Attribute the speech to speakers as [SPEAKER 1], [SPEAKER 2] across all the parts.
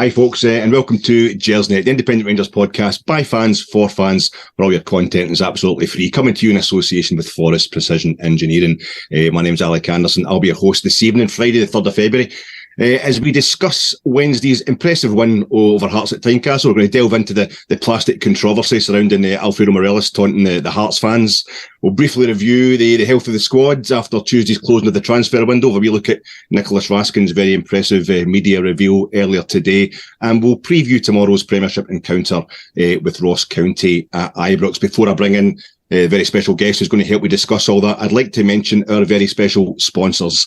[SPEAKER 1] Hi folks, and welcome to Gersnet, the Independent Rangers podcast by fans, for fans, where all your content is absolutely free. Coming to you in association with Forest Precision Engineering. My name's Alec Anderson. I'll be your host this evening, Friday the 3rd of February. As we discuss Wednesday's impressive win over Hearts at Tynecastle, we're going to delve into the plastic controversy surrounding Alfredo Morelos taunting the Hearts fans. We'll briefly review the health of the squad after Tuesday's closing of the transfer window. We look at Nicholas Raskin's very impressive media reveal earlier today, and we'll preview tomorrow's Premiership encounter with Ross County at Ibrox. Before I bring in a very special guest who's going to help me discuss all that, I'd like to mention our very special sponsors.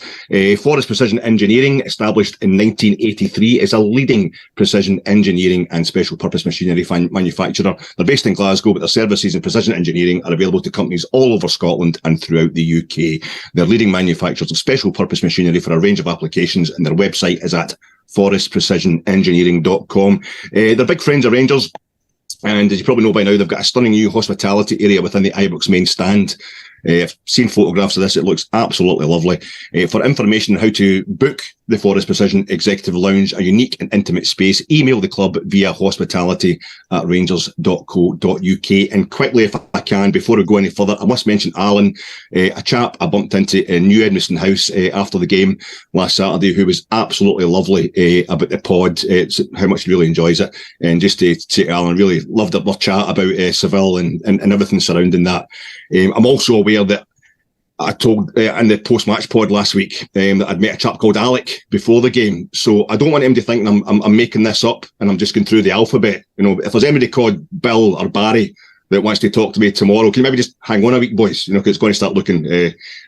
[SPEAKER 1] Forest Precision Engineering, established in 1983, is a leading precision engineering and special purpose machinery manufacturer. They're based in Glasgow, but their services in precision engineering are available to companies all over Scotland and throughout the UK. They're leading manufacturers of special purpose machinery for a range of applications, and their website is at forestprecisionengineering.com. They're big friends of Rangers. And as you probably know by now, they've got a stunning new hospitality area within the Ibrox main stand. I've seen photographs of this. It looks absolutely lovely. For information on how to book the Forest Precision Executive Lounge, a unique and intimate space, email the club via hospitality@rangers.co.uk. And quickly, if I can, before we go any further, I must mention Alan, a chap I bumped into in New Edmiston House after the game last Saturday, who was absolutely lovely about the pod, how much he really enjoys it. And just to say to Alan, really loved our chat about Seville and everything surrounding that. I'm also aware that I told in the post-match pod last week that I'd met a chap called Alec before the game. So I don't want him to think I'm making this up and I'm just going through the alphabet. You know, if there's anybody called Bill or Barry that wants to talk to me tomorrow, can you maybe just hang on a week, boys? You know, because it's going to start looking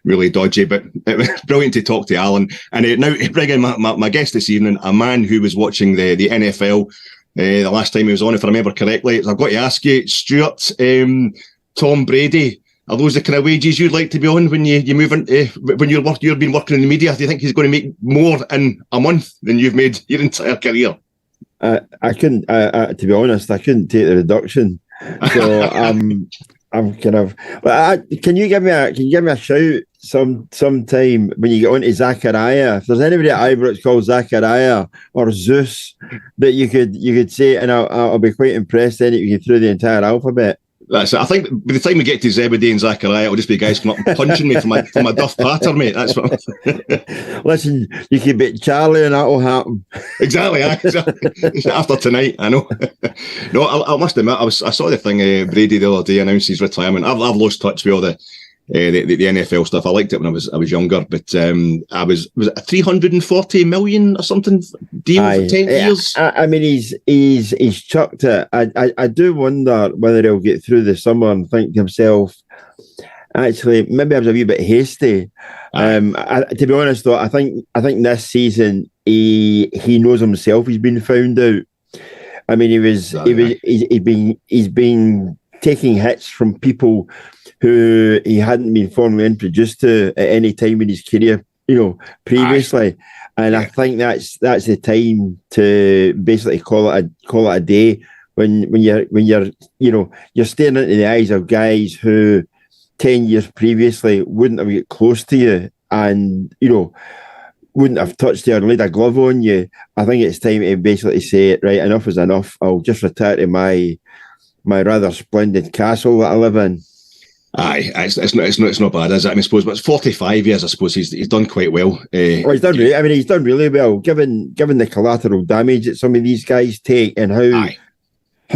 [SPEAKER 1] really dodgy. But it was brilliant to talk to Alan. And now to bring in my guest this evening, a man who was watching the NFL the last time he was on, if I remember correctly. I've got to ask you, Stewart, Tom Brady, are those the kind of wages you'd like to be on when you move into when you've been working in the media? Do you think he's going to make more in a month than you've made your entire career?
[SPEAKER 2] I couldn't. To be honest, I couldn't take the reduction. So I'm kind of. Can you give me a shout sometime when you get on to Zachariah? If there's anybody at Ibrox called Zachariah or Zeus that you could say, and I'll be quite impressed then if you get through the entire alphabet.
[SPEAKER 1] That's it. I think by the time we get to Zebedee and Zachariah, it'll just be guys coming up and punching me for my duff patter, mate. That's what.
[SPEAKER 2] Listen, you can beat Charlie, and that'll happen.
[SPEAKER 1] Exactly. After tonight, I know. No, I must admit, I saw the thing. Brady the other day announced his retirement. I've lost touch with all the NFL stuff. I liked it when I was younger, but I was it a 340 million or something deal for 10 years?
[SPEAKER 2] I mean, he's chucked it. I do wonder whether he'll get through the summer and think to himself, actually, maybe I was a wee bit hasty. To be honest, though, I think this season he knows himself. He's been found out. I mean, he's been taking hits from people who he hadn't been formally introduced to at any time in his career, previously. And I think that's the time to basically call it a day when you're staring into the eyes of guys who 10 years previously wouldn't have got close to you and wouldn't have touched you or laid a glove on you. I think it's time to basically say, right, enough is enough. I'll just retire to my rather splendid castle that I live in.
[SPEAKER 1] Aye, it's not bad, is it? I suppose, but it's 45 years. I suppose he's done quite well.
[SPEAKER 2] Well, he's done really well, given the collateral damage that some of these guys take and how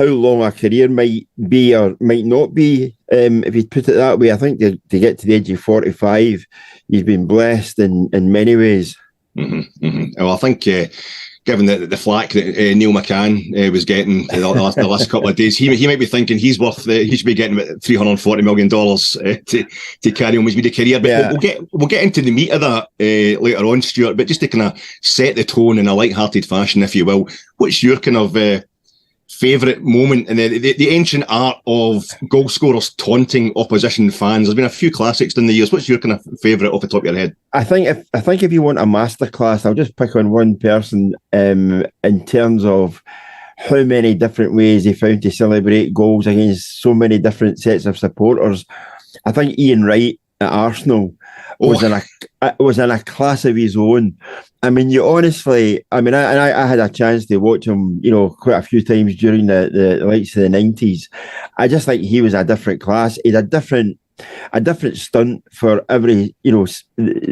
[SPEAKER 2] long a career might be or might not be. If you put it that way, I think to get to the age of 45, he's been blessed in many ways.
[SPEAKER 1] Mm-hmm, mm-hmm. Well, I think. Given the flack that Neil McCann was getting the last couple of days, he might be thinking he's worth. He should be getting about $340 million to carry on with his media career. But yeah. we'll get into the meat of that later on, Stuart. But just to kind of set the tone in a light-hearted fashion, if you will, what's your kind of favourite moment in the ancient art of goal scorers taunting opposition fans? There's been a few classics in the years. What's your kind of favourite off the top of your head? I think
[SPEAKER 2] if you want a masterclass, I'll just pick on one person in terms of how many different ways he found to celebrate goals against so many different sets of supporters. I think Ian Wright at Arsenal was in a class of his own. I mean, I had a chance to watch him, quite a few times during the likes of the 90s. I just think he was a different class. He had a different stunt for every,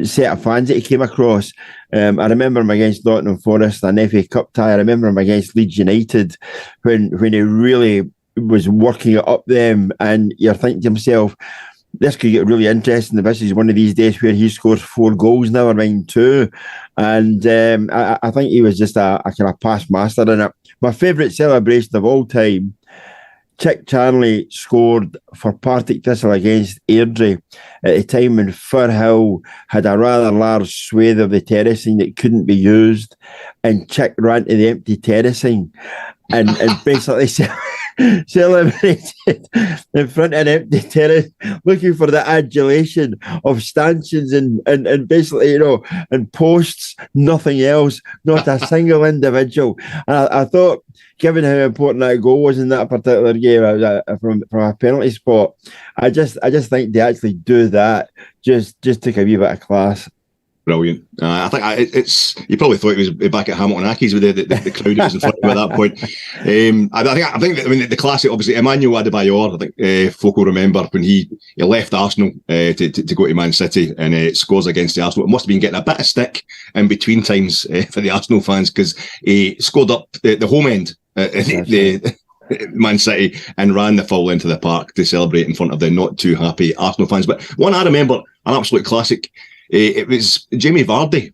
[SPEAKER 2] set of fans that he came across. I remember him against Nottingham Forest, an FA Cup tie. I remember him against Leeds United when he really was working it up them, and you're thinking to yourself, this could get really interesting. This is one of these days where he scores 4 goals, never mind 2. And I think he was just a kind of past master in it. My favourite celebration of all time, Chick Charnley scored for Partick Thistle against Airdrie at a time when Firhill had a rather large swathe of the terracing that couldn't be used, and Chick ran to the empty terracing and basically celebrated in front of an empty terrace, looking for the adulation of stanchions and basically, and posts, nothing else, not a single individual. And I thought, given how important that goal was in that particular game from a penalty spot, I just think to actually do that just took a wee bit of class.
[SPEAKER 1] Brilliant. I think it's. You probably thought he was back at Hamilton Accies with the crowd that was in front of him at that point. I think the classic, obviously, Emmanuel Adebayor. I think folk will remember when he left Arsenal to go to Man City and scores against the Arsenal. It must have been getting a bit of stick in between times for the Arsenal fans, because he scored up the home end. The Man City, and ran the full length of the park to celebrate in front of the not too happy Arsenal fans. But one I remember, an absolute classic. It was Jamie Vardy.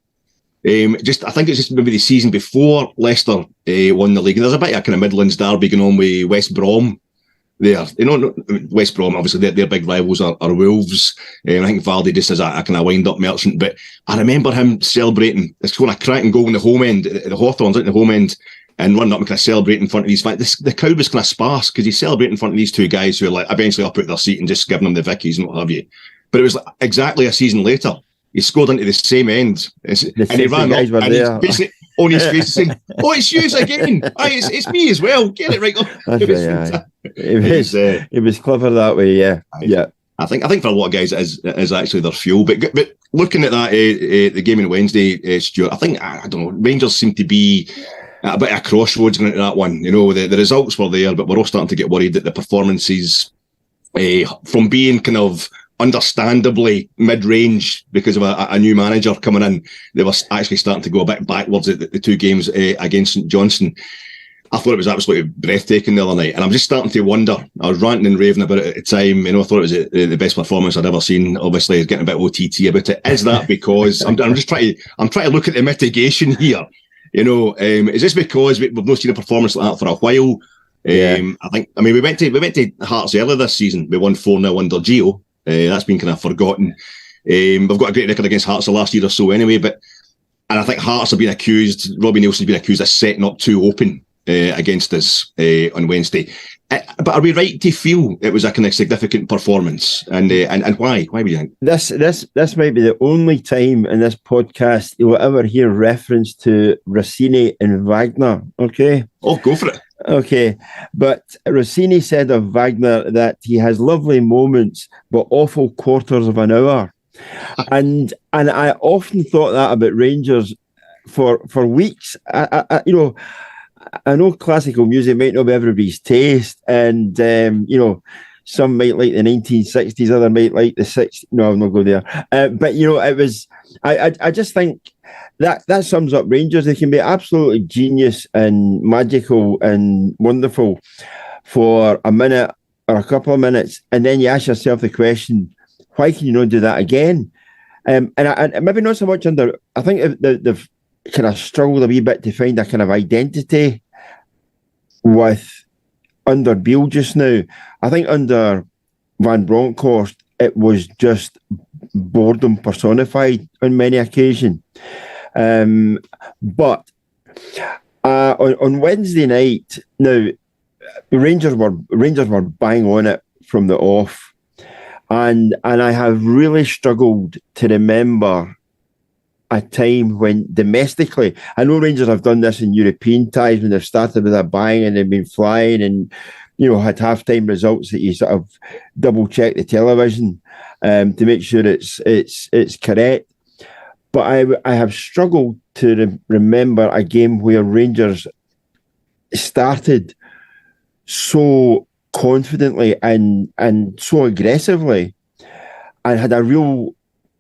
[SPEAKER 1] I think it's just maybe the season before Leicester won the league. And there's a bit of a kind of Midlands derby going on with West Brom there. West Brom, obviously, their big rivals are Wolves. I think Vardy just as a kind of wind-up merchant. But I remember him celebrating. It's kind of cracking goal in the home end, the Hawthorns out in the home end, and running up and kind of celebrating in front of these fans. The crowd was kind of sparse because he's celebrating in front of these two guys who are like eventually up out their seat and just giving them the Vickies and what have you. But it was exactly a season later. He scored into the same end, and he ran up, and he's basically on his face saying, "Oh, it's you again! It's me as well. Get it right up."
[SPEAKER 2] It was clever that way. Yeah.
[SPEAKER 1] I think for a lot of guys it is actually their fuel. But looking at that the game on Wednesday, Stuart, I don't know. Rangers seem to be at a bit of a crossroads going into that one. The results were there, but we're all starting to get worried that the performances, from being kind of understandably mid-range because of a new manager coming in, they were actually starting to go a bit backwards at the 2 games against St Johnstone. I thought it was absolutely breathtaking the other night, and I'm just starting to wonder. I was ranting and raving about it at the time. I thought it was the best performance I'd ever seen. Obviously, getting a bit OTT about it. Is that because I'm trying to look at the mitigation here? Is this because we've not seen a performance like that for a while?
[SPEAKER 2] Yeah.
[SPEAKER 1] We went to Hearts earlier this season. We won 4-0 under Gio. That's been kind of forgotten. We've got a great record against Hearts the last year or so anyway, and I think Hearts have been accused, Robbie Nielsen's been accused of setting up too open against us on Wednesday. But are we right to feel it was a kind of significant performance? And why? Why would you think?
[SPEAKER 2] This might be the only time in this podcast you'll ever hear reference to Rossini and Wagner, okay?
[SPEAKER 1] Oh, go for it.
[SPEAKER 2] Okay, but Rossini said of Wagner that he has lovely moments, but awful quarters of an hour. and I often thought that about Rangers for weeks. I know classical music might not be everybody's taste, and some might like the 1960s, others might like the 60s. No, I'm not going there. But it was. I just think that sums up Rangers. They can be absolutely genius and magical and wonderful for a minute or a couple of minutes, and then you ask yourself the question, why can you not do that again? And maybe not so much under. I think they've kind of struggled a wee bit to find a kind of identity with under Beale just now. I think under Van Bronckhorst, it was just boredom personified on many occasions. But on Wednesday night, now Rangers were bang on it from the off, and I have really struggled to remember a time when domestically, I know Rangers have done this in European ties when they've started with a bang and they've been flying and had half-time results that you sort of double check the television. to make sure it's correct. But I have struggled to remember a game where Rangers started so confidently and so aggressively and had a real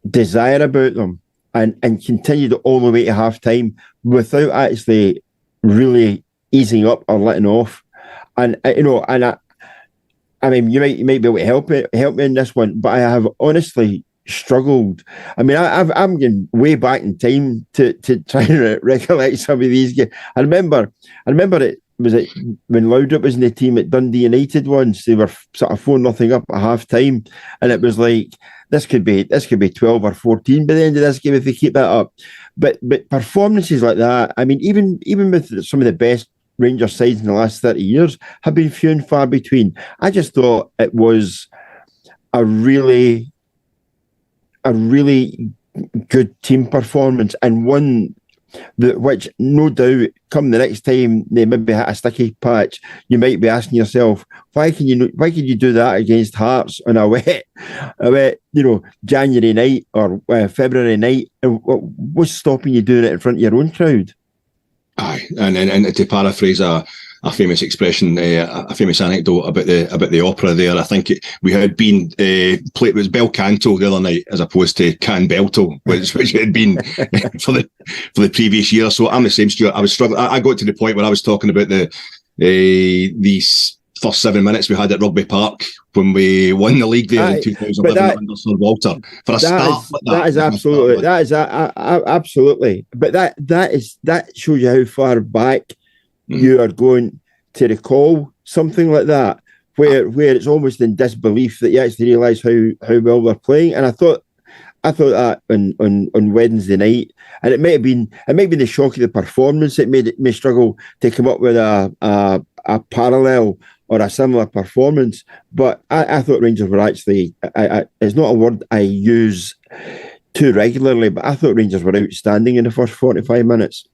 [SPEAKER 2] desire about them and continued all the way to half time without actually really easing up or letting off. And I mean, you might be able to help me in this one, but I have honestly struggled. I mean, I'm going way back in time to try and recollect some of these games. I remember it when Laudrup was in the team at Dundee United once. They were sort of 4-0 up at half time, and it was like this could be 12 or 14 by the end of this game if they keep that up. But performances like that, I mean, even with some of the best Rangers sides in the last 30 years have been few and far between. I just thought it was a really good team performance, and one which no doubt come the next time they maybe hit a sticky patch, you might be asking yourself, why can you do that against Hearts on a wet January night or February night? What's stopping you doing it in front of your own crowd?
[SPEAKER 1] Aye, and to paraphrase a famous expression, a famous anecdote about the opera there. I think we had been played. It was bel canto the other night as opposed to can belto, which it had been for the previous year. So I'm the same, Stuart. I was struggling. I got to the point where I was talking about these first 7 minutes we had at Rugby Park when we won the league there in 2011 under Sir Walter. For a start,
[SPEAKER 2] that is absolutely. But that shows you how far back you are going to recall something like that, where it's almost in disbelief that you actually realise how well they're playing. And I thought that on Wednesday night, and it may have been the shock of the performance that made me struggle to come up with a parallel or a similar performance. But I thought Rangers were actually, it's not a word I use too regularly, but I thought Rangers were outstanding in the first 45 minutes.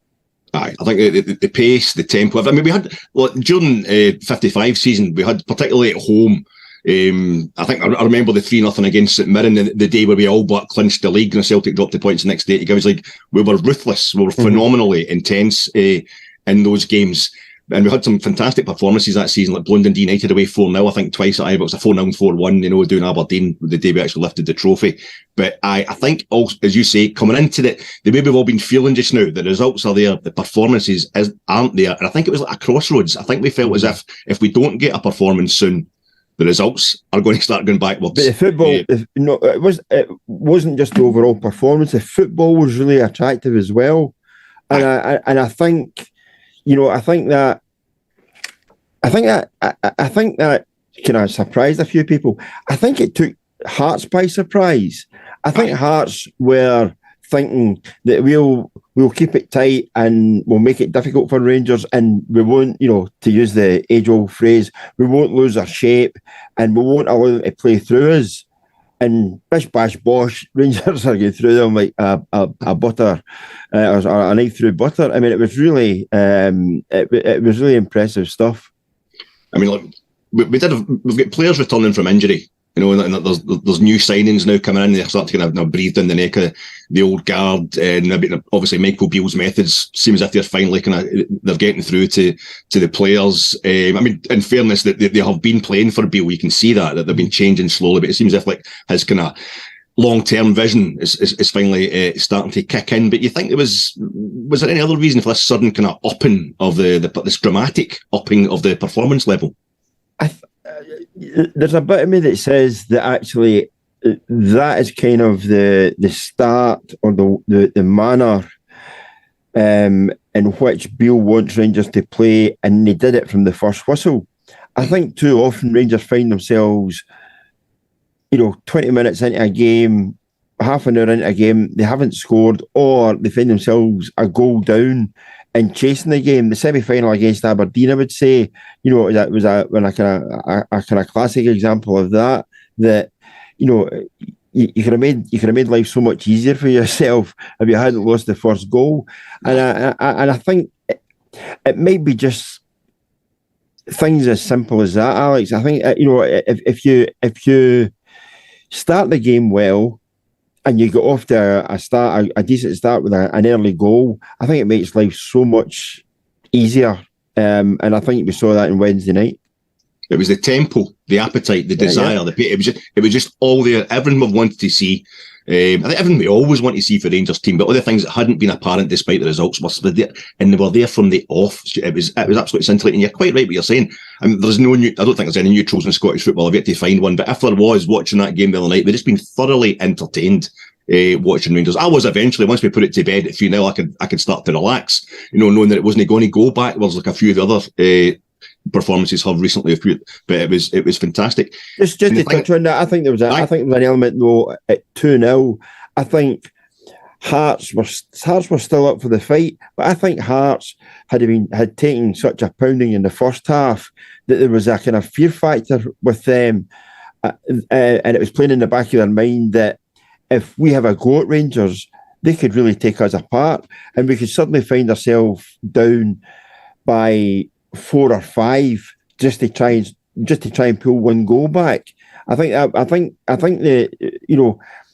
[SPEAKER 1] I think the pace, the tempo. I mean, we had during 55 season, we had particularly at home. I think I remember the 3-0 against St Mirren, the day where we all but clinched the league and Celtic dropped the points the next day. It was like we were ruthless, we were phenomenally intense in those games. And we had some fantastic performances that season, like blowing Dundee United away 4-0, I think twice at Ibrox, a 4-0, 4-1, doing Aberdeen the day we actually lifted the trophy. But I think, also, as you say, coming into the way we've all been feeling just now, the results are there, the performances aren't there. And I think it was like a crossroads. I think we felt as if we don't get a performance soon, the results are going to start going backwards.
[SPEAKER 2] But the football, it wasn't just the overall performance. The football was really attractive as well. And I think... I think that kind of surprised a few people. I think it took Hearts by surprise. I think Hearts were thinking that we'll keep it tight and we'll make it difficult for Rangers, and we won't, to use the age-old phrase, we won't lose our shape and we won't allow them to play through us. And bish bash bosh, Rangers are going through them like a butter, or a knife through butter. I mean, it was really, it was really impressive stuff.
[SPEAKER 1] I mean, look, we've got players returning from injury, and there's new signings now coming in. They're starting to kind of breathe down the neck of the old guard, and obviously Michael Beale's methods seem as if they're finally they're getting through to the players. I mean, in fairness, that they have been playing for Beale, you can see that they've been changing slowly, but it seems as if like his kind of long-term vision is finally starting to kick in. But you think was there any other reason for this sudden kind of upping of this dramatic upping of the performance level?
[SPEAKER 2] There's a bit of me that says that actually that is kind of the start or the manner in which Beale wants Rangers to play, and they did it from the first whistle. I think too often Rangers find themselves, 20 minutes into a game, half an hour into a game, they haven't scored, or they find themselves a goal down and chasing the game. The semi-final against Aberdeen, I would say, that was a kind of classic example of that. You could have made life so much easier for yourself if you hadn't lost the first goal. And I think it might be just things as simple as that, Alex. I think if start the game well, and you get off to a decent start with an early goal, I think it makes life so much easier. And I think we saw that on Wednesday night.
[SPEAKER 1] It was the tempo, the appetite, the desire. It was just all there. Everything we wanted to see. I think everything we always want to see for the Rangers team, but other things that hadn't been apparent despite the results were there, and they were there from the off. It was absolutely scintillating. You're quite right what you're saying. I mean, I don't think there's any neutrals in Scottish football. I've yet to find one, but if there was, watching that game the other night, we've just been thoroughly entertained. Watching Rangers. I was eventually, once we put it to bed at 3-0, I could start to relax, knowing that it wasn't going to go backwards like a few of the other performances have recently, but it was fantastic.
[SPEAKER 2] Just to touch on that, I think there was an element though at 2-0. I think Hearts were still up for the fight, but I think Hearts had taken such a pounding in the first half that there was a kind of fear factor with them, and it was playing in the back of their mind that if we have a go at Rangers, they could really take us apart, and we could suddenly find ourselves down by 4 or 5 just to try and pull one goal back. I think the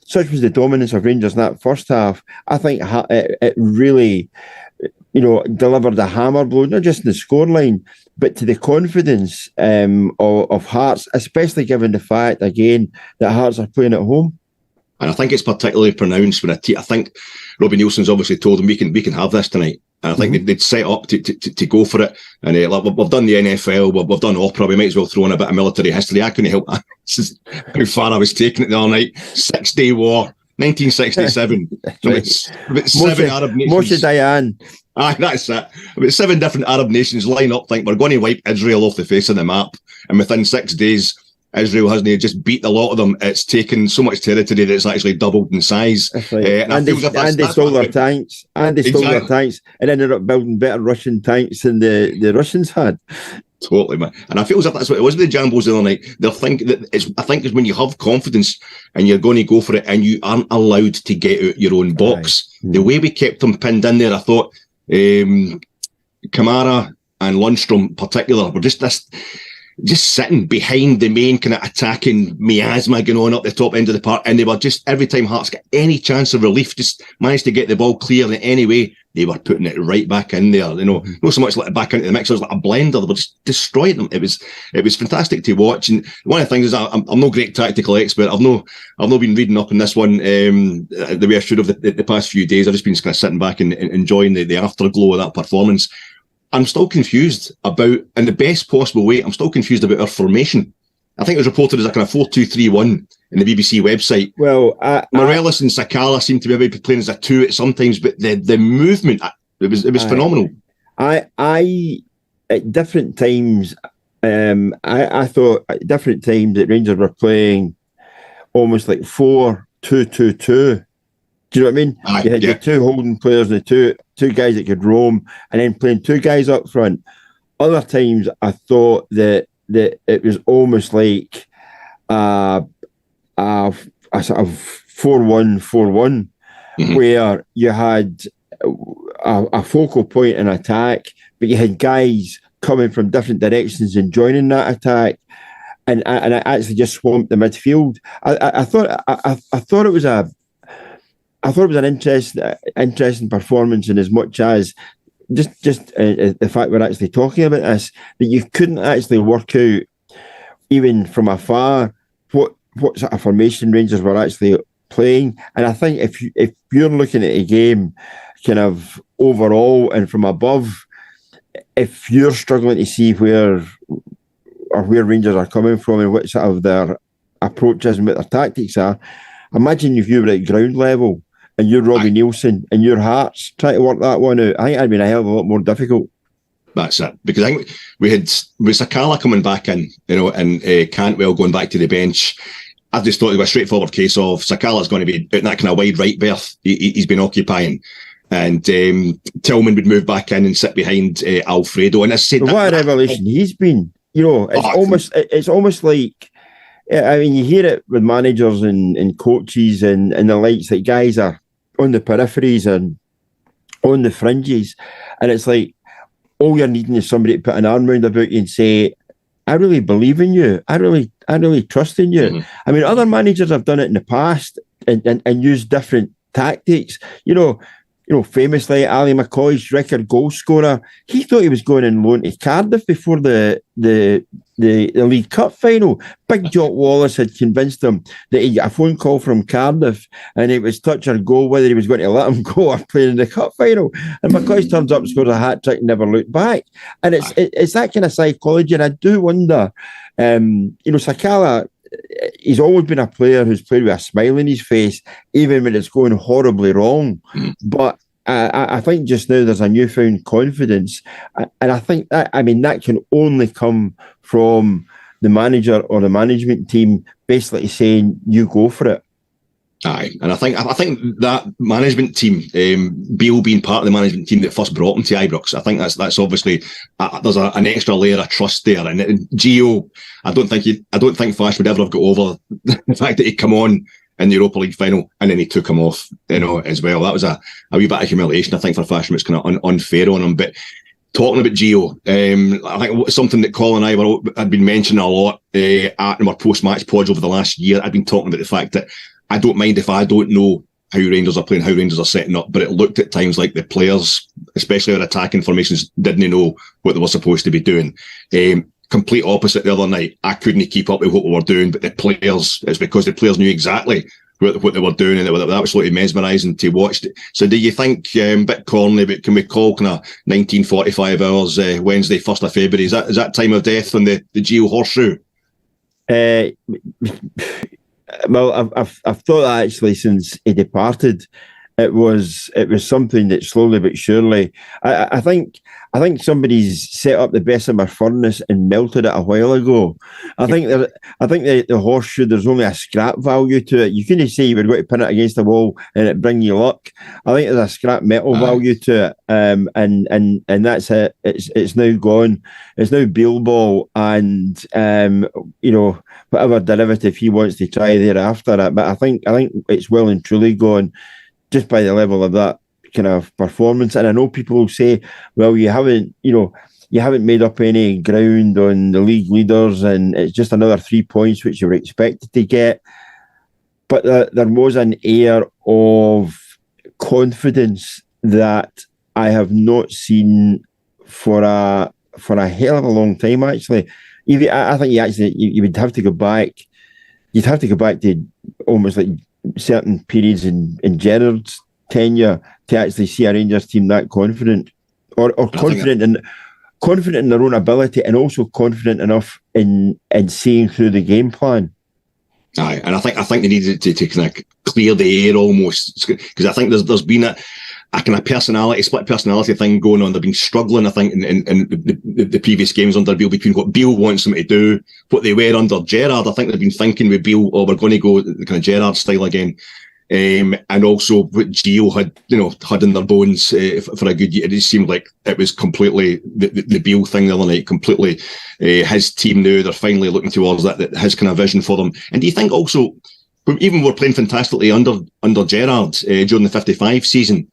[SPEAKER 2] such was the dominance of Rangers in that first half. I think it really delivered a hammer blow, not just in the scoreline, but to the confidence of Hearts, especially given the fact again that Hearts are playing at home.
[SPEAKER 1] And I think it's particularly pronounced when I think Robbie Nielsen's obviously told them we can have this tonight. And I think they'd set up to go for it. And we've done the NFL, we've done opera, we might as well throw in a bit of military history. I couldn't help that. This is how far I was taking it the other night. 6-Day War, 1967. About 7 Arab nations.
[SPEAKER 2] Moshe Dayan.
[SPEAKER 1] Aye, that's it. About 7 different Arab nations line up, think we're going to wipe Israel off the face of the map. And within 6 days, Israel hasn't just beat a lot of them. It's taken so much territory that it's actually doubled in size.
[SPEAKER 2] Right. And they stole their tanks. And they stole their tanks and ended up building better Russian tanks than the Russians had.
[SPEAKER 1] Totally, man. And I feel as if that's what it was with the Jambos the other night. They're thinking that I think it's when you have confidence and you're going to go for it and you aren't allowed to get out your own box. Right. The way we kept them pinned in there, I thought Kamara and Lundstrom in particular were just sitting behind the main kind of attacking miasma going on up the top end of the park, and they were just, every time Hearts got any chance of relief, just managed to get the ball clear in any way, they were putting it right back in there. Not so much like back into the mix, it was like a blender. They were just destroying them. It was fantastic to watch. And one of the things is I'm no great tactical expert. I've no been reading up on this one the way I should have the past few days. I've just been kind of sitting back and enjoying the afterglow of that performance. I'm still confused about, in the best possible way, I'm still confused about our formation. I think it was reported as a kind of 4-2-3-1 in the BBC website.
[SPEAKER 2] Well,
[SPEAKER 1] Morelos and Sakala seem to be maybe playing as a 2 at sometimes, but the movement, it was phenomenal.
[SPEAKER 2] I at different times, I thought at different times that Rangers were playing almost like 4-2-2-2. Do you know what I mean? You had your 2 holding players and the two guys that could roam, and then playing 2 guys up front. Other times, I thought that it was almost like a sort of 4-1-4-1, where you had a focal point in attack, but you had guys coming from different directions and joining that attack, and it actually just swamped the midfield. I thought it was an interesting performance, in as much as just the fact we're actually talking about this, that you couldn't actually work out, even from afar, what sort of formation Rangers were actually playing. And I think if you're looking at a game kind of overall and from above, if you're struggling to see where Rangers are coming from and what sort of their approaches and what their tactics are, imagine if you were at ground level and you're Robbie Nielsen and your Hearts trying to work that one out. I think it'd been a hell of a lot more difficult.
[SPEAKER 1] That's it. Because I think with Sakala coming back in, and Cantwell going back to the bench, I just thought it was a straightforward case of Sakala's going to be out in that kind of wide right berth he's been occupying. And Tillman would move back in and sit behind Alfredo. And I said,
[SPEAKER 2] what a revelation he's been. It's almost like, I mean, you hear it with managers and coaches and the likes, that guys are on the peripheries and on the fringes, and it's like all you're needing is somebody to put an arm round about you and say, I really believe in you. I really trust in you. Mm-hmm. I mean, other managers have done it in the past and used different tactics. Famously, Ali McCoy's record goal scorer, he thought he was going in loan to Cardiff before the League Cup final. Big Jock Wallace had convinced him that he got a phone call from Cardiff and it was touch or go whether he was going to let him go or play in the cup final. And McCoy turns up and scores a hat-trick and never looked back. And it's that kind of psychology. And I do wonder, Sakala, he's always been a player who's played with a smile on his face, even when it's going horribly wrong. But I think just now there's a newfound confidence. And I think that can only come from the manager or the management team basically saying, you go for it.
[SPEAKER 1] Aye, and I think that management team, Beale being part of the management team that first brought him to Ibrox, I think that's obviously there's an extra layer of trust there. And Gio, I don't think Flash would ever have got over the fact that he'd come on in the Europa League final and then he took him off, as well. That was a wee bit of humiliation, I think, for Flash. It's kind of unfair on him, but. Talking about Gio, I think something that Colin and I had been mentioning a lot at our post-match pods over the last year. I've been talking about the fact that I don't mind if I don't know how Rangers are playing, how Rangers are setting up, but it looked at times like the players, especially our attacking formations, didn't know what they were supposed to be doing. Complete opposite the other night. I couldn't keep up with what we were doing, but the players, it's because the players knew exactly what they were doing, and they were absolutely mesmerising to watch. So do you think, a bit corny, but can we call kind of 1945 hours Wednesday, 1st of February, is that time of death on the Gio horseshoe?
[SPEAKER 2] Well, I've thought that actually since he departed. It was something that slowly but surely, I think somebody's set up the Bessemer furnace and melted it a while ago. I think the horseshoe, there's only a scrap value to it. You couldn't say you were going to pin it against the wall and it bring you luck. I think there's a scrap metal value to it, and that's it. It's now gone. It's now Beale ball, and whatever derivative he wants to try thereafter it. But I think it's well and truly gone, just by the level of that kind of performance. And I know people will say, well, you haven't made up any ground on the league leaders and it's just another 3 points which you were expected to get. But there was an air of confidence that I have not seen for a hell of a long time, actually. I think you would have to go back. You'd have to go back to almost like certain periods in Gerrard's tenure to actually see a Rangers team that confident, or confident in their own ability, and also confident enough in seeing through the game plan.
[SPEAKER 1] Aye, and I think they needed to kind of clear the air almost, because I think there's been a kind of split personality thing going on. They've been struggling, I think, in the previous games under Beale, between what Beale wants them to do, what they were under Gerrard. I think they've been thinking with Beale, we're going to go the kind of Gerrard style again. And also what Gio had in their bones for a good year. It just seemed like it was completely the Beale thing the other night, completely his team now. They're finally looking towards that his kind of vision for them. And do you think also, even we're playing fantastically under Gerrard during the 55 season,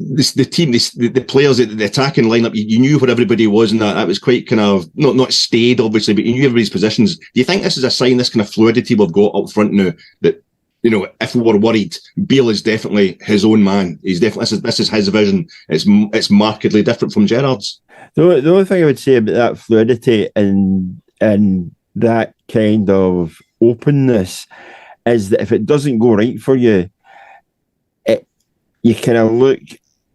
[SPEAKER 1] the team, the players, the attacking lineup, you knew where everybody was, and that was quite kind of not stayed obviously, but you knew everybody's positions. Do you think this is a sign, this kind of fluidity we've got up front now, that if we were worried, Beale is definitely his own man. He's definitely this is his vision. It's markedly different from Gerrard's.
[SPEAKER 2] The only thing I would say about that fluidity and that kind of openness is that if it doesn't go right for you, you kind of look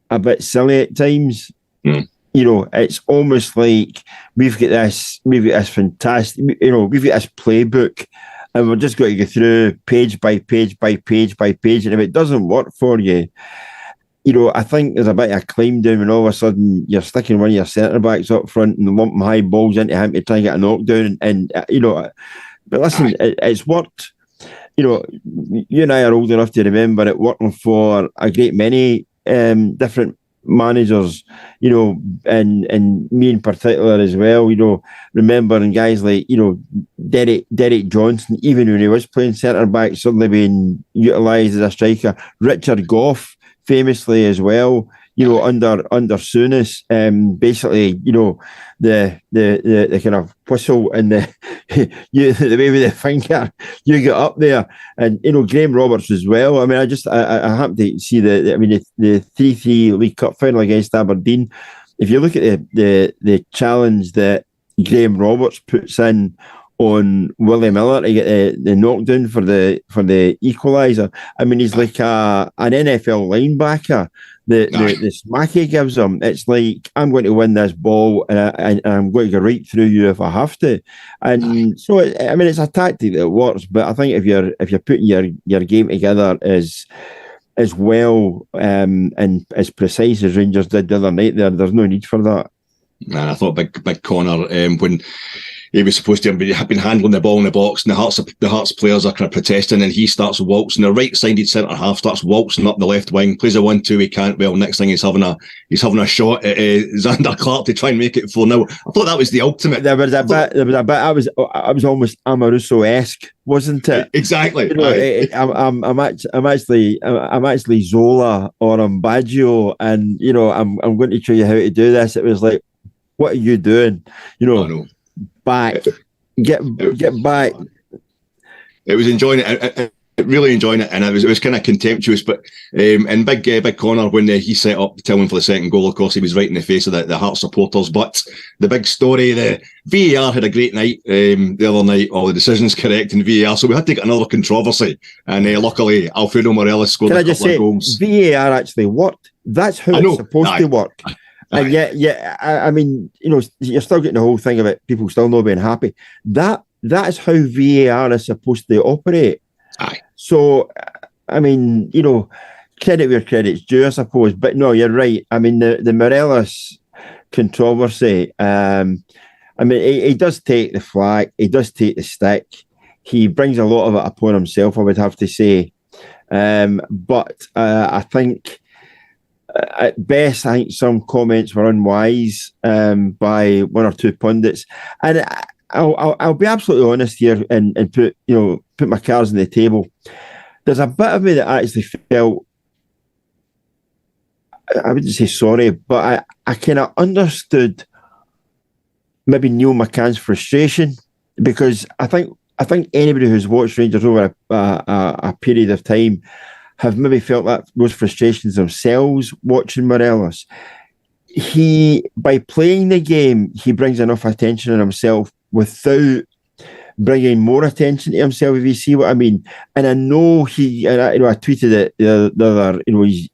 [SPEAKER 2] a bit silly at times. It's almost like we've got this fantastic, we've got this playbook, and we're just going to go through page by page by page by page. And if it doesn't work for you, I think there's a bit of a climb down when all of a sudden you're sticking one of your centre backs up front and lumping high balls into him to try and get a knockdown. But listen, it's worked. You and I are old enough to remember it working for a great many different managers, and me in particular as well, remembering guys like, Derek Johnson, even when he was playing centre-back, suddenly being utilised as a striker. Richard Gough, famously as well, under Souness. Basically, the kind of whistle and the way with the finger, you get up there, and Graham Roberts as well. I mean, I happen to see the 3-3 League Cup final against Aberdeen. If you look at the challenge that Graham Roberts puts in on Willie Miller to get the knockdown for the equaliser, I mean, he's like an NFL linebacker. The smack he gives him, it's like, I'm going to win this ball and I'm going to go right through you if I have to. And so, I mean, it's a tactic that works, but I think if you're putting your game together as well and as precise as Rangers did the other night, there's no need for that.
[SPEAKER 1] And I thought big Connor, when he was supposed to have been handling the ball in the box, and the Hearts players are kind of protesting, and he starts waltzing. The right-sided centre half starts waltzing up the left wing, plays a 1-2. He can't. Well, next thing he's having a shot at Xander Clark to try and make it 4-0. I thought that was the ultimate.
[SPEAKER 2] There was a bit. I was almost Amaruso-esque, wasn't it?
[SPEAKER 1] Exactly.
[SPEAKER 2] I'm actually Zola or I'm Baggio, and I'm going to show you how to do this. It was like, what are you doing?
[SPEAKER 1] I know.
[SPEAKER 2] Back, get back.
[SPEAKER 1] It was enjoying it, really enjoying it, and it was kind of contemptuous. But and big Connor, when he set up Tillman for the second goal, of course he was right in the face of the Hearts supporters. But the big story, the VAR had a great night the other night. All the decisions correct in VAR, so we had to get another controversy. And luckily, Alfredo Morelos scored a couple of goals.
[SPEAKER 2] VAR actually worked. That's how it's supposed to work. And yet, I mean, you're still getting the whole thing about people still not being happy. That is how VAR is supposed to operate.
[SPEAKER 1] Aye.
[SPEAKER 2] So, I mean, credit where credit's due, I suppose. But no, you're right. I mean, the Morelos controversy, I mean, he does take the flag. He does take the stick. He brings a lot of it upon himself, I would have to say. But I think... at best, I think some comments were unwise by one or two pundits, and I'll be absolutely honest here and put my cards on the table. There's a bit of me that actually felt, I wouldn't say sorry, but I kind of understood maybe Neil McCann's frustration, because I think anybody who's watched Rangers over a period of time have maybe felt that those frustrations themselves watching Morelos. By playing the game, he brings enough attention on himself without bringing more attention to himself, if you see what I mean. And I know I tweeted it the other,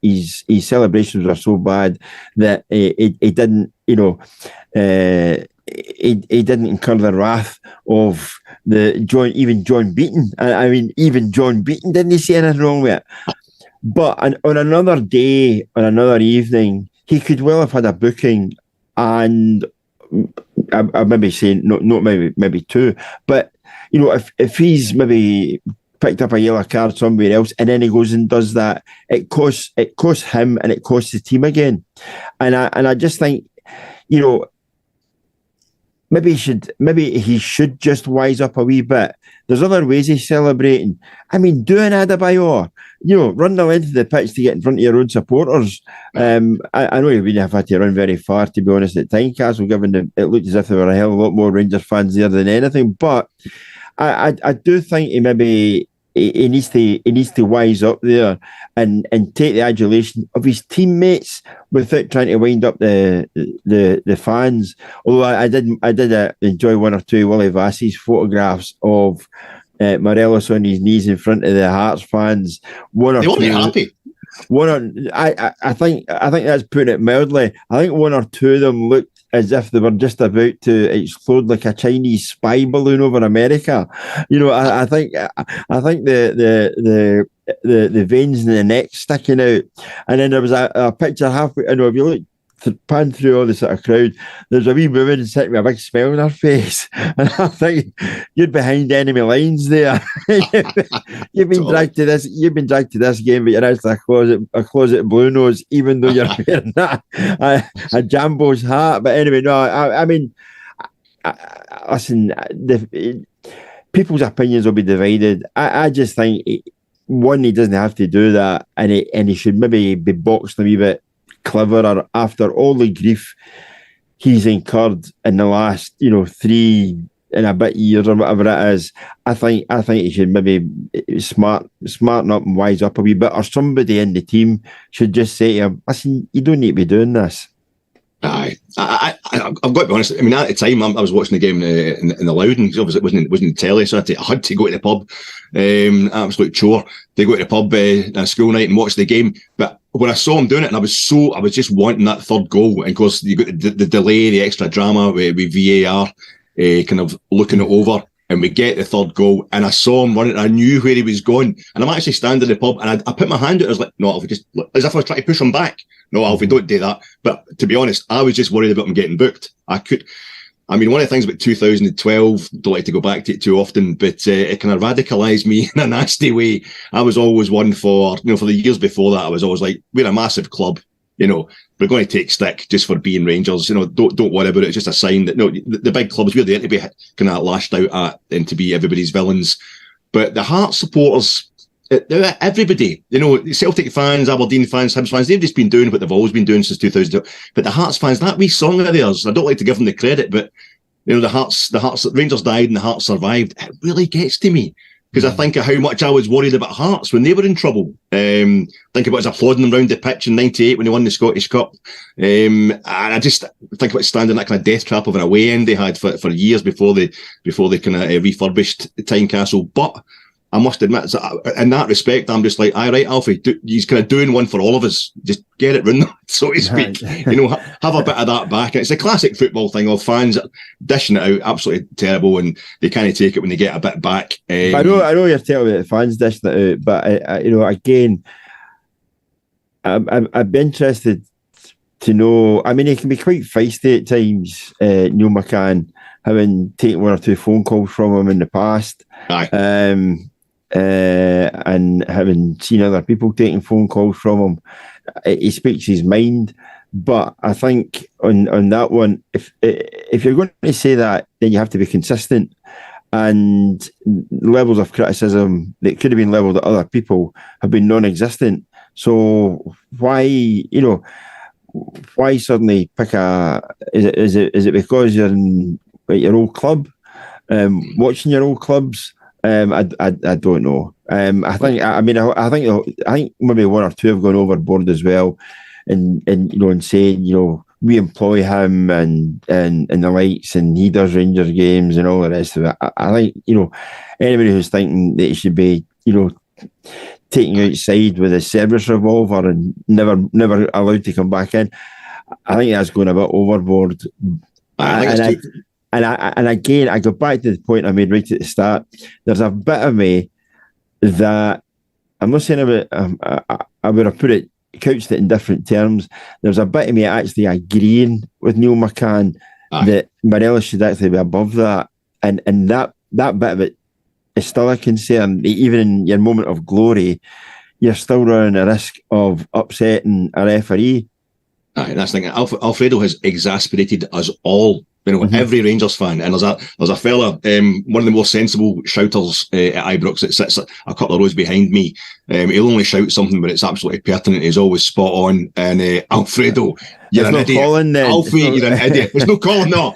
[SPEAKER 2] his celebrations were so bad that he didn't, he didn't incur the wrath of even John Beaton. I mean, even John Beaton didn't see anything wrong with it. But on another day, on another evening, he could well have had a booking, and I maybe saying not maybe two, but if he's maybe picked up a yellow card somewhere else and then he goes and does that, it costs him and it costs the team again. And I just think, maybe he should just wise up a wee bit. There's other ways he's celebrating. I mean, do an Adebayor. Run the length of the pitch to get in front of your own supporters. I know you wouldn't have had to run very far, to be honest, at Tynecastle, given it looked as if there were a hell of a lot more Rangers fans there than anything. But I do think he needs to wise up there and take the adulation of his teammates without trying to wind up the fans. Although I did enjoy one or two Willie Vassie's photographs of Morelos on his knees in front of the Hearts fans.
[SPEAKER 1] They won't be happy.
[SPEAKER 2] I think that's putting it mildly. I think one or two of them looked as if they were just about to explode like a Chinese spy balloon over America. I think the veins in the neck sticking out, and then there was a picture halfway. If you look pan through all the sort of crowd, there's a wee woman sitting with a big smile on her face, and I think you're behind enemy lines there. You've been dragged to this game, but you're actually a closet blue nose, even though you're wearing a Jambo's hat. But anyway, no, I mean, listen, people's opinions will be divided. I just think he doesn't have to do that, and he should maybe be boxed a wee bit cleverer after all the grief he's incurred in the last, 3 and a bit years or whatever it is. I think he should maybe smarten up and wise up a wee bit, or somebody in the team should just say to him, listen, you don't need to be doing this.
[SPEAKER 1] Aye, I've got to be honest. I mean, at the time, I was watching the game in the Loudon, because obviously it wasn't telly, so I had to go to the pub. Absolute chore to go to the pub on a school night and watch the game. But when I saw him doing it, and I was just wanting that third goal, and of course you got the delay, the extra drama with VAR, kind of looking it over, and we get the third goal, and I saw him running, and I knew where he was going, and I'm actually standing in the pub, and I put my hand out, I was like, no, Alfie, just as if I was trying to push him back. No, Alfie, don't do that. But to be honest, I was just worried about him getting booked. One of the things about 2012, don't like to go back to it too often, but it kind of radicalised me in a nasty way. I was always one for the years before that, I was always like, we're a massive club, we're going to take stick just for being Rangers. Don't worry about it. It's just a sign that the big clubs, we're there to be kind of lashed out at and to be everybody's villains. But the Hearts supporters, everybody, Celtic fans, Aberdeen fans, Hibs fans, they've just been doing what they've always been doing since 2000. But the Hearts fans, that wee song of theirs, I don't like to give them the credit, but the Hearts, Rangers died and the Hearts survived. It really gets to me, because I think of how much I was worried about Hearts when they were in trouble. Think about us applauding them round the pitch in '98 when they won the Scottish Cup. And I just think about standing in that kind of death trap of an away end they had for years before they kind of refurbished Tynecastle. But I must admit, in that respect, I'm just like, all right, Alfie, he's kind of doing one for all of us. Just get it round, so to speak. Have a bit of that back. And it's a classic football thing of fans dishing it out, absolutely terrible, and they kind of take it when they get a bit back.
[SPEAKER 2] I know you're telling me the fans dishing it out, but again, I'd be interested to know. I mean, he can be quite feisty at times, Neil McCann, having taken one or two phone calls from him in the past.
[SPEAKER 1] Aye.
[SPEAKER 2] And having seen other people taking phone calls from him, he speaks his mind. But I think on that one, if you're going to say that, then you have to be consistent. And levels of criticism that could have been levelled at other people have been non-existent. So why suddenly pick is it because you're in your old club, watching your old clubs? I don't know. I think maybe one or two have gone overboard as well, and saying we employ him and the likes, and he does Rangers games and all the rest of it. I think anybody who's thinking that he should be taken outside with a Cerberus revolver and never allowed to come back in, I think that's going a bit overboard. And again, I go back to the point I made right at the start. There's a bit of me that I'm not saying about. I would have couched it in different terms. There's a bit of me actually agreeing with Neil McCann that Morelos should actually be above that, and that bit of it is still a concern. Even in your moment of glory, you're still running a risk of upsetting a referee.
[SPEAKER 1] And that's the thing. Alfredo has exasperated us all. Every Rangers fan, and there's a fella, one of the more sensible shouters at Ibrox that sits a couple of rows behind me. He'll only shout something when it's absolutely pertinent. He's always spot on. And Alfredo, you're an idiot.
[SPEAKER 2] Colin,
[SPEAKER 1] Alfie, you're an idiot. There's no Colin, no.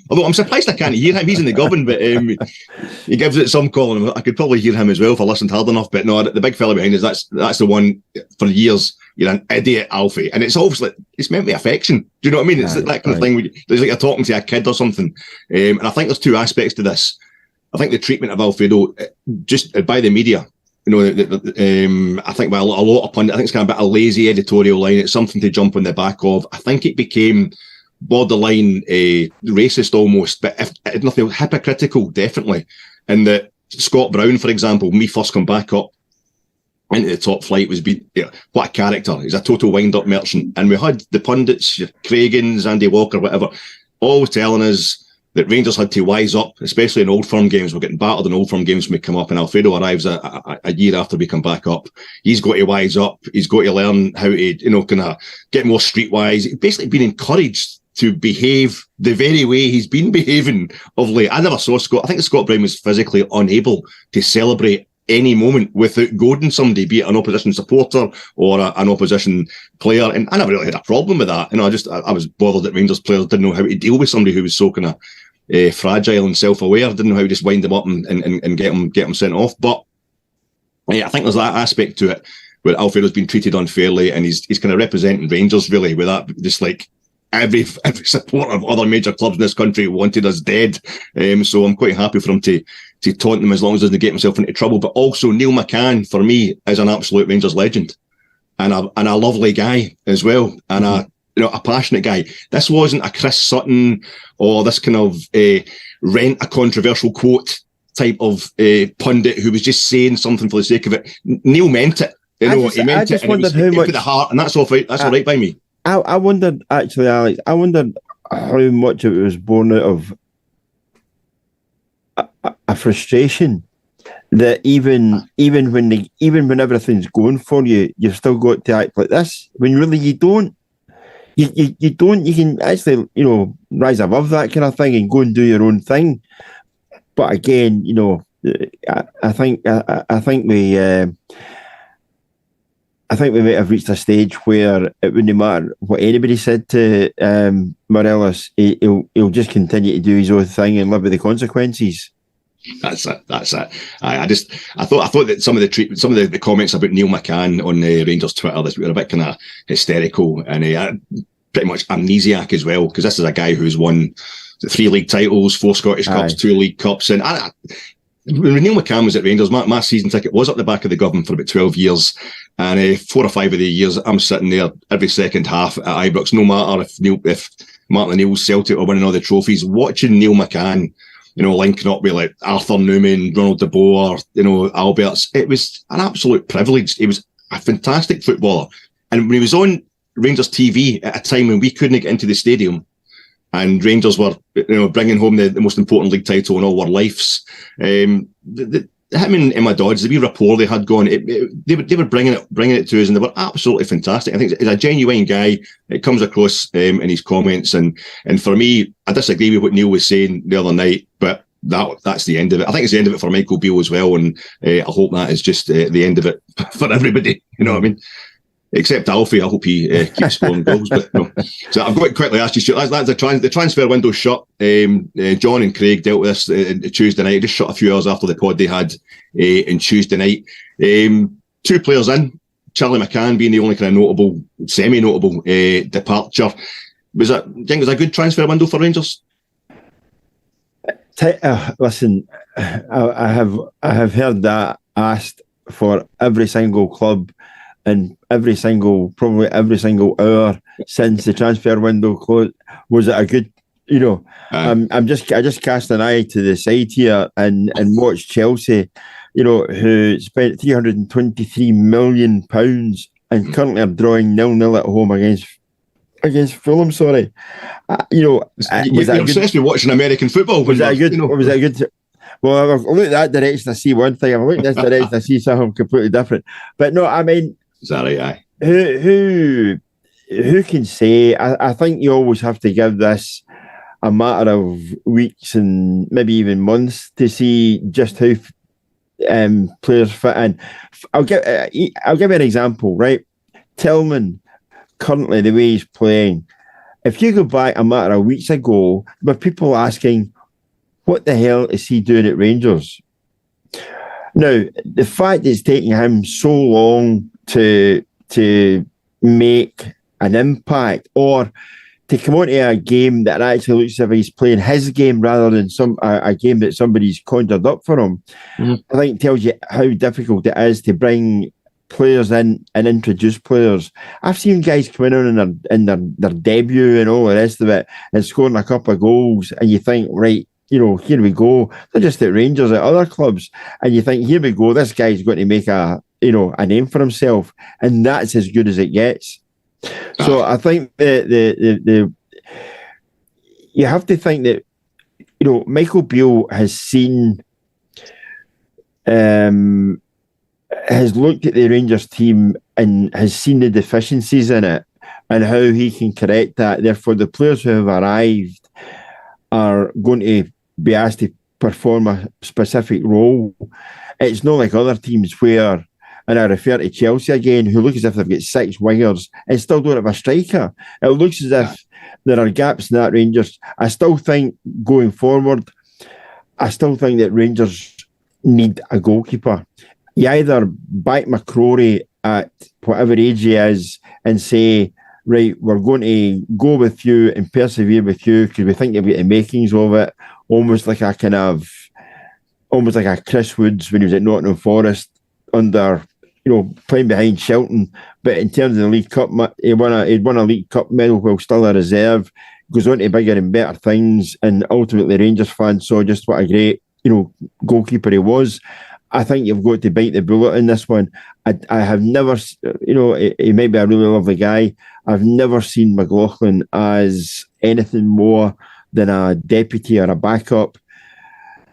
[SPEAKER 1] Although I'm surprised I can't hear him. He's in the Govan, but he gives it some Colin. I could probably hear him as well if I listened hard enough. But no, the big fella behind us, that's the one for years. You're an idiot, Alfie. And it's obviously, it's meant with affection. Do you know what I mean? It's that kind of thing. It's like you're talking to a kid or something. And I think there's two aspects to this. I think the treatment of Alfredo, just by the media, I think by a lot of pundits, I think it's kind of a bit of a lazy editorial line. It's something to jump on the back of. I think it became borderline racist almost, but if nothing, hypocritical, definitely. And that Scott Brown, for example, when we first come back up into the top flight, what a character. He's a total wind-up merchant. And we had the pundits, Craigens, Andy Walker, whatever, always telling us that Rangers had to wise up, especially in Old Firm games. We're getting battered in Old Firm games when we come up, and Alfredo arrives a year after we come back up. He's got to wise up. He's got to learn how to, kind of get more streetwise. He's basically been encouraged to behave the very way he's been behaving of late. I never saw Scott. I think Scott Brown was physically unable to celebrate any moment without goading somebody, be it an opposition supporter or an opposition player. And I never really had a problem with that. I was bothered that Rangers players didn't know how to deal with somebody who was so kind of fragile and self-aware, didn't know how to just wind them up and get them sent off. But I think there's that aspect to it where Alfredo's been treated unfairly, and he's kind of representing Rangers really with that, just like every supporter of other major clubs in this country wanted us dead. So I'm quite happy for him to taunt them as long as he doesn't get himself into trouble. But also Neil McCann, for me, is an absolute Rangers legend and a lovely guy as well, and a passionate guy. This wasn't a Chris Sutton or this kind of rent a controversial quote type of pundit who was just saying something for the sake of it. Neil meant it. He meant it, and it was with the heart, and that's all right. That's all right by me.
[SPEAKER 2] I wondered, actually, Alex, how much of it was born out of a frustration that even when everything's going for you, you've still got to act like this, when really you don't. You don't. You can actually, rise above that kind of thing and go and do your own thing. But again, I think we might have reached a stage where it wouldn't matter what anybody said to Morelos. He'll just continue to do his own thing and live with the consequences.
[SPEAKER 1] That's it. I thought that some of the comments about Neil McCann on Rangers Twitter this week were a bit kind of hysterical and pretty much amnesiac as well, because this is a guy who's won 3 league titles, 4 Scottish Cups, 2 League Cups, and when Neil McCann was at Rangers, my season ticket was up the back of the government for about 12 years. And 4 or 5 of the years, I'm sitting there every second half at Ibrox, no matter if Martin O'Neill's Celtic are winning all the trophies, watching Neil McCann, linking up with like Arthur Newman, Ronald de Boer, Alberts. It was an absolute privilege. He was a fantastic footballer. And when he was on Rangers TV at a time when we couldn't get into the stadium, and Rangers were, bringing home the most important league title in all our lives. Him and Emma Dodds, the wee rapport they had going, they were bringing it to us, and they were absolutely fantastic. I think he's a genuine guy. It comes across in his comments, and for me, I disagree with what Neil was saying the other night, but that's the end of it. I think it's the end of it for Michael Beale as well, and I hope that is just the end of it for everybody. You know what I mean? Except Alfie, I hope he keeps scoring goals. But no. So I've got to quickly ask you, that's the transfer window shut. John and Craig dealt with this Tuesday night. Just shut a few hours after the pod they had on Tuesday night. 2 players in, Charlie McCann being the only kind of semi-notable departure. Was it a good transfer window for Rangers?
[SPEAKER 2] Listen, I have heard that asked for every single club and probably every single hour since the transfer window closed. Was it a good, I just cast an eye to the side here and watched Chelsea, who spent £323 million and currently are drawing 0-0 at home against Fulham. Sorry,
[SPEAKER 1] you're obsessed with watching American football.
[SPEAKER 2] Was that good? Was that good? Well, I've looked that direction, I see one thing. I've looked this direction, I see something completely different. But no, I mean,
[SPEAKER 1] is that right? Aye.
[SPEAKER 2] Who can say? I think you always have to give this a matter of weeks and maybe even months to see just how players fit in. I'll give you an example, right? Tillman, currently the way he's playing, if you go back a matter of weeks ago, there were people asking, what the hell is he doing at Rangers? Now, the fact it's taking him so long to make an impact or to come onto a game that actually looks as if he's playing his game rather than a game that somebody's conjured up for him, I think tells you how difficult it is to bring players in and introduce players. I've seen guys come in their debut and all the rest of it and scoring a couple of goals, and you think, right, here we go. Not just at Rangers, at other clubs, and you think, here we go, this guy's going to make a name for himself, and that's as good as it gets. So I think the you have to think that Michael Beale has seen has looked at the Rangers team and has seen the deficiencies in it and how he can correct that. Therefore, the players who have arrived are going to be asked to perform a specific role. it's not like other teams where, and I refer to Chelsea again, who look as if they've got 6 wingers and still don't have a striker. It looks as if there are gaps in that Rangers. I still think going forward, that Rangers need a goalkeeper. You either back McCrory at whatever age he is and say, right, we're going to go with you and persevere with you because we think you've got the makings of it, almost like a Chris Woods when he was at Nottingham Forest under, playing behind Shelton. But in terms of the League Cup, he'd won a League Cup medal while still a reserve, goes on to bigger and better things, and ultimately Rangers fans saw just what a great, goalkeeper he was. I think you've got to bite the bullet in this one. I have never, he might be a really lovely guy. I've never seen McLaughlin as anything more than a deputy or a backup.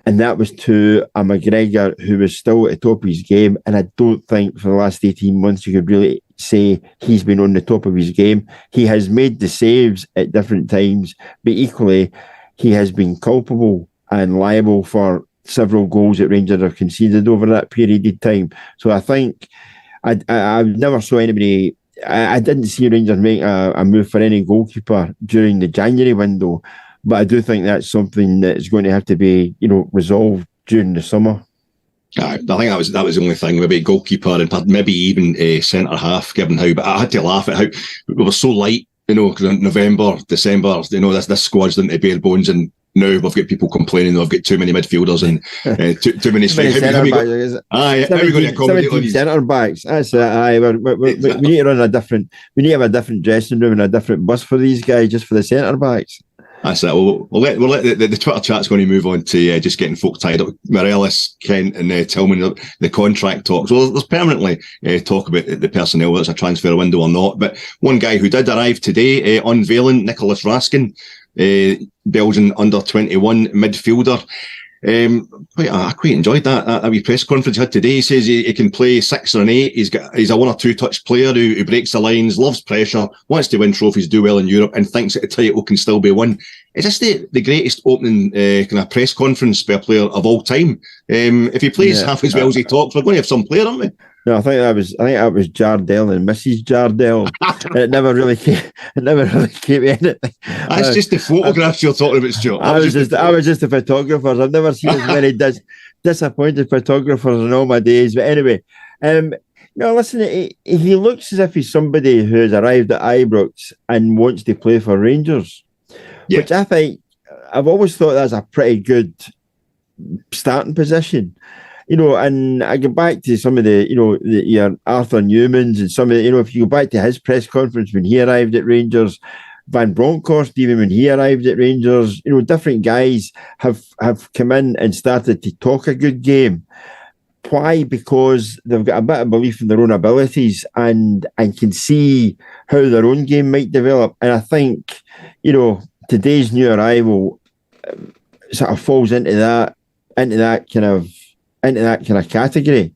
[SPEAKER 2] And that was to a McGregor who was still at the top of his game. And I don't think for the last 18 months you could really say he's been on the top of his game. He has made the saves at different times, but equally he has been culpable and liable for several goals that Rangers have conceded over that period of time. So I think I never saw anybody. I didn't see Rangers make a move for any goalkeeper during the January window, but I do think that's something that's going to have to be, resolved during the summer.
[SPEAKER 1] I think that was the only thing. Maybe goalkeeper and maybe even centre half. Given how, but I had to laugh at how we were so light. Because in November, December, this squad's down to bare bones, and now we've got people complaining that we've got too many midfielders and too many strikers. How are we going to accommodate all these
[SPEAKER 2] centre backs? That's it. We need to run a different. We need to have a different dressing room and a different bus for these guys, just for the centre backs.
[SPEAKER 1] That's it. We'll let the Twitter chat's going to move on to just getting folk tied up. Morelos, Kent, and Tillman, the contract talks. Well, there's permanently talk about the personnel, whether it's a transfer window or not. But one guy who did arrive today, unveiling, Nicholas Raskin, Belgian under-21 midfielder. I quite enjoyed that wee press conference he had today. He says he can play 6 or an 8. He's a 1 or 2 touch player who breaks the lines, loves pressure, wants to win trophies, do well in Europe, and thinks that the title can still be won. Is this the greatest opening kind of press conference by a player of all time? If he plays half as well as he talks, we're going to have some player, aren't we?
[SPEAKER 2] No, I think that was Jardel and Mrs. Jardel. And it never really came anything.
[SPEAKER 1] That's just the photographs you're talking about, Stuart.
[SPEAKER 2] I was just the photographers. I've never seen as many disappointed photographers in all my days. But anyway, listen, he looks as if he's somebody who has arrived at Ibrox and wants to play for Rangers, which I think I've always thought that's a pretty good starting position. And I go back to some of your Arthur Newmans and some of the, if you go back to his press conference when he arrived at Rangers, Van Bronckhorst, even when he arrived at Rangers, different guys have come in and started to talk a good game. Why? Because they've got a bit of belief in their own abilities and can see how their own game might develop. And I think, today's new arrival sort of falls into that kind of category.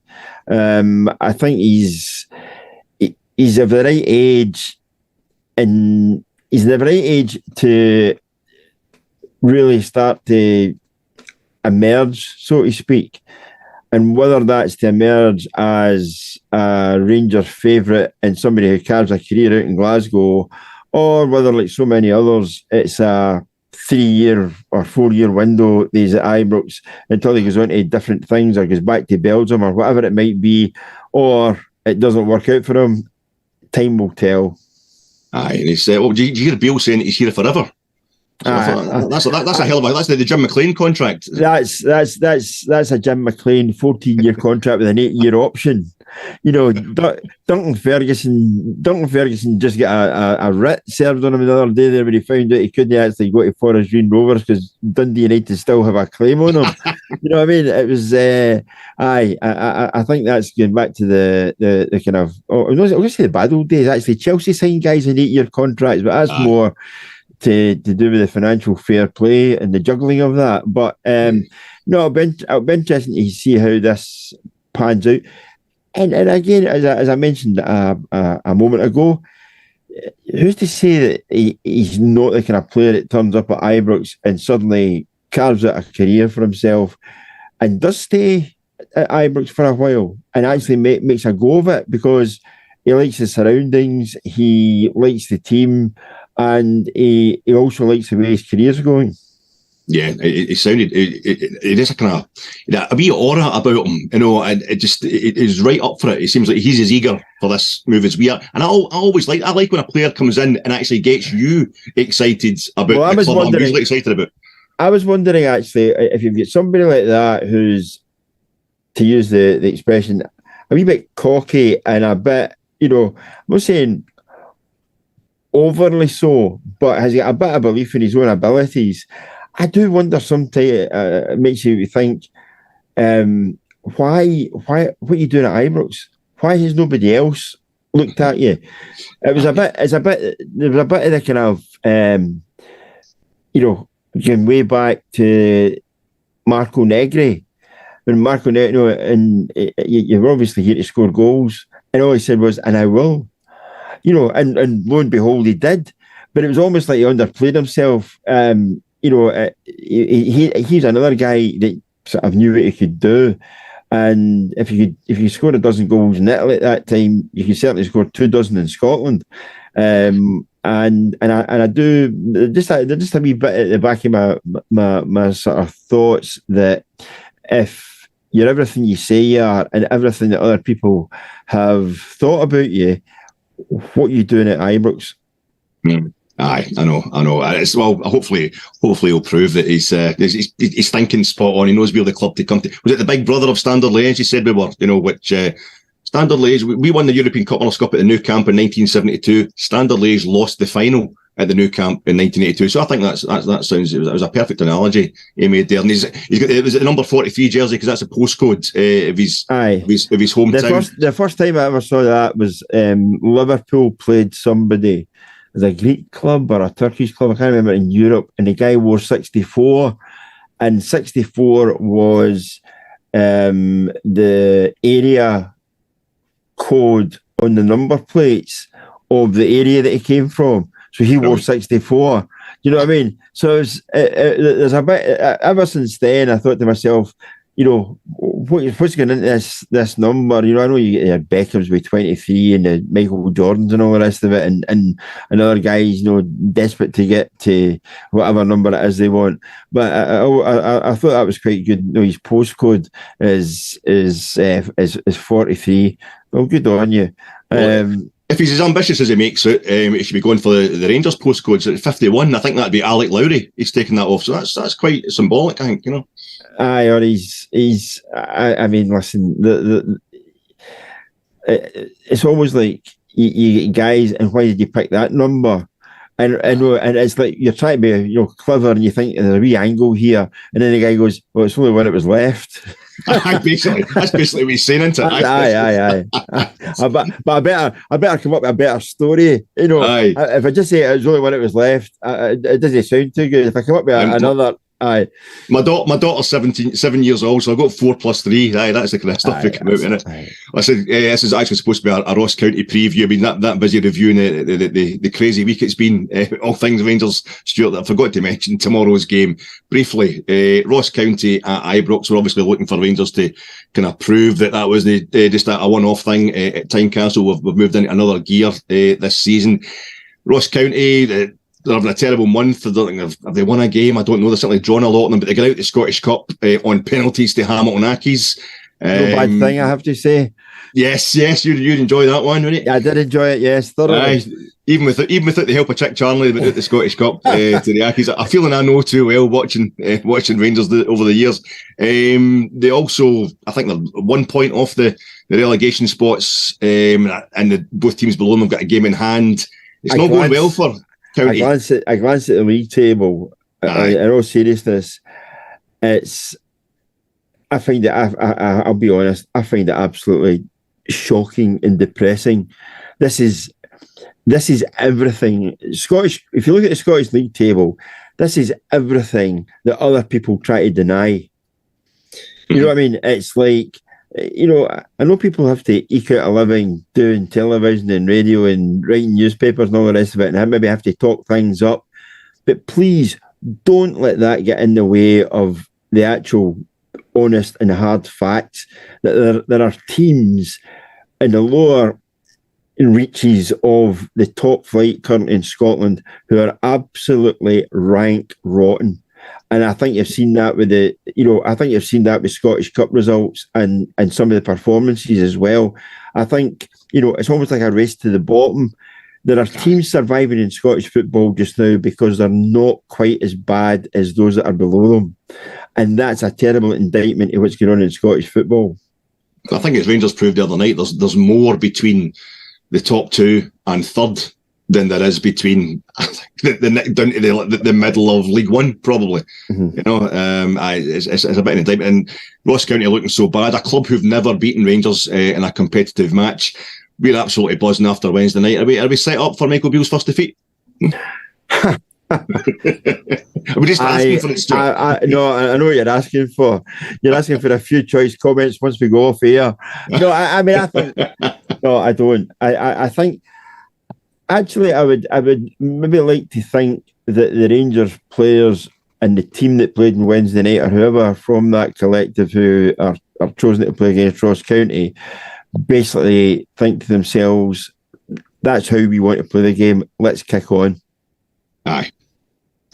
[SPEAKER 2] I think he's of the right age, and he's the right age to really start to emerge, so to speak. And whether that's to emerge as a Rangers favourite and somebody who carves a career out in Glasgow, or whether, like so many others, it's a 3-year or 4-year window he's at Ibrox until he goes on to different things or goes back to Belgium or whatever it might be, or it doesn't work out for him, time will tell.
[SPEAKER 1] Aye, and he's do you hear Bill saying he's here forever? That's a hell of a. That's the Jim McLean contract.
[SPEAKER 2] That's a Jim McLean 14-year contract with an 8-year option. Duncan Ferguson just got a writ served on him the other day there when he found out he couldn't actually go to Forest Green Rovers because Dundee United still have a claim on him. You know what I mean? It was I think that's going back to the kind of I'm going to say the bad old days. Actually, Chelsea signed guys in 8-year contracts, but that's more to do with the financial fair play and the juggling of that. But it'll be interesting to see how this pans out. And again, as I mentioned a moment ago, who's to say that he's not the kind of player that turns up at Ibrox and suddenly carves out a career for himself and does stay at Ibrox for a while and actually makes a go of it because he likes the surroundings, he likes the team, and he also likes the way his career's going.
[SPEAKER 1] Yeah, it sounded. It is a kind of a wee aura about him, and it is right up for it. It seems like he's as eager for this move as we are. And I always like when a player comes in and actually gets you excited about the club I'm usually excited about.
[SPEAKER 2] I was wondering actually if you get somebody like that who's, to use the expression, a wee bit cocky and a bit, I'm not saying overly so, but has got a bit of belief in his own abilities. I do wonder sometimes, it makes you think, why, what are you doing at Ibrox? Why has nobody else looked at you? There was a bit of the kind of, going way back to Marco Negri. When Marco Negri, and you're obviously here to score goals, and all he said was, and I will. And lo and behold, he did. But it was almost like he underplayed himself. He's another guy that sort of knew what he could do. And if you scored a dozen goals in Italy at that time, you could certainly score 24 in Scotland. And I do just a wee bit at the back of my sort of thoughts that if you're everything you say you are and everything that other people have thought about you, what are you doing at Ibrox?
[SPEAKER 1] Aye, I know. Hopefully he'll prove that he's thinking spot on. He knows where the club to come to. Was it the big brother of Standard Liège? He said we were, which Standard Liège. We won the European Cup Runners' Cup at the Nou Camp in 1972. Standard Liège lost the final at the Nou Camp in 1982. So I think that sounds. It was a perfect analogy he made there. And it was the number 43 jersey because that's a postcode of his hometown.
[SPEAKER 2] The first time I ever saw that was Liverpool played somebody. It was a Greek club or a Turkish club, I can't remember, in Europe, and the guy wore 64, and 64 was the area code on the number plates of the area that he came from. So he wore 64. You know what I mean? So there's a bit, ever since then, I thought to myself, what's going into this number? I know you get your Beckhams with 23 and the Michael Jordans and all the rest of it, and other guys, desperate to get to whatever number it is they want. But I thought that was quite good. His postcode is 43. Well, good on you.
[SPEAKER 1] If he's as ambitious as he makes it, he should be going for the Rangers postcodes at 51. I think that'd be Alec Lowry. He's taking that off, so that's quite symbolic, I think.
[SPEAKER 2] Aye, or he's. I mean, listen. It's almost like you get guys, and why did you pick that number? And it's like you're trying to be clever, and you think there's a wee angle here, and then the guy goes, "Well, it's only when it was left."
[SPEAKER 1] That's basically what he's saying, isn't it?
[SPEAKER 2] Aye. But I better come up with a better story. If I just say it was only when it was left, it doesn't sound too good. If I come up with another. Aye.
[SPEAKER 1] My daughter's 7 years old, so I got 4+3. Aye, that's the kind of stuff that come out in it. I said, this is actually supposed to be a Ross County preview. I mean, that busy reviewing the crazy week it's been, all things Rangers, Stewart. I forgot to mention tomorrow's game briefly. Ross County at Ibrox. We're obviously looking for Rangers to kind of prove that was just a one-off thing at Tynecastle. We've moved into another gear this season. Ross County. They're having a terrible month. Have they won a game? I don't know. They've certainly drawn a lot of them, but they got out the Scottish Cup on penalties to Hamilton Accies.
[SPEAKER 2] No bad thing, I have to say.
[SPEAKER 1] Yes, you'd enjoy that one, wouldn't you?
[SPEAKER 2] I did enjoy it, yes, thoroughly.
[SPEAKER 1] Even without the help of Chick Charlie, but the Scottish Cup to the Accies. A feeling I know too well watching Rangers over the years. They also, I think, they're 1 point off the relegation spots, and both teams below them have got a game in hand. It's not going well for County.
[SPEAKER 2] I glance at the league table. In all seriousness, I find it. I'll be honest. I find it absolutely shocking and depressing. This is everything Scottish. If you look at the Scottish league table, this is everything that other people try to deny. You know what I mean? It's like, I know people have to eke out a living doing television and radio and writing newspapers and all the rest of it, and maybe have to talk things up. But please don't let that get in the way of the actual honest and hard facts that there are teams in the lower reaches of the top flight currently in Scotland who are absolutely rank rotten. And I think you've seen that with Scottish Cup results and some of the performances as well. I think, it's almost like a race to the bottom. There are teams surviving in Scottish football just now because they're not quite as bad as those that are below them. And that's a terrible indictment of what's going on in Scottish football.
[SPEAKER 1] I think as Rangers proved the other night, there's more between the top two and third than there is between down to the middle of League One, probably. Mm-hmm. It's a bit of an indictment. And Ross County are looking so bad. A club who've never beaten Rangers in a competitive match. We're absolutely buzzing after Wednesday night. Are we set up for Michael Beale's first defeat? Are we just asking for it, Stuart?
[SPEAKER 2] No, I know what you're asking for. You're asking for a few choice comments once we go off air. No, I think... No, I don't. I think... Actually, I would maybe like to think that the Rangers players and the team that played on Wednesday night, or whoever from that collective who are chosen to play against Ross County, basically think to themselves, that's how we want to play the game. Let's kick on.
[SPEAKER 1] Aye.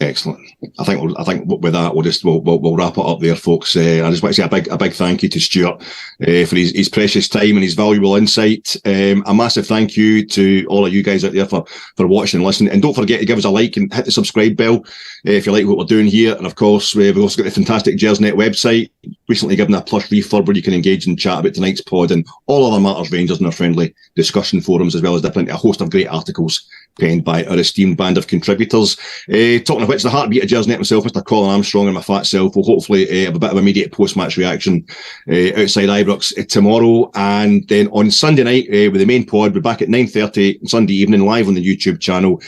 [SPEAKER 1] Excellent. I think with that we'll wrap it up there, folks. I just want to say a big thank you to Stewart for his precious time and his valuable insight. A massive thank you to all of you guys out there for watching and listening. And don't forget to give us a like and hit the subscribe bell if you like what we're doing here. And of course, we've also got the fantastic Gersnet website, recently given a plush refurb where you can engage and chat about tonight's pod and all other matters Rangers in our friendly discussion forums, as well as a host of great articles penned by our esteemed band of contributors. Talking of which, the heartbeat of Gersnet myself, Mr. Colin Armstrong, and my fat self will hopefully have a bit of immediate post-match reaction outside Ibrox tomorrow. And then on Sunday night, with the main pod, we're back at 9:30 Sunday evening, live on the YouTube channel.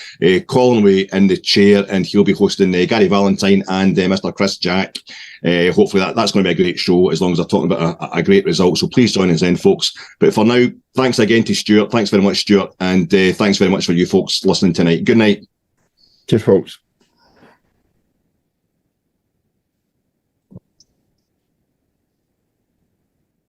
[SPEAKER 1] Colin will be in the chair, and he'll be hosting Gary Valentine and Mr. Chris Jack. Hopefully that's going to be a great show, as long as they're talking about a great result. So please join us then, folks. But for now, thanks again to Stuart. Thanks very much, Stuart. And thanks very much for you folks listening tonight. Good night.
[SPEAKER 2] Cheers, folks.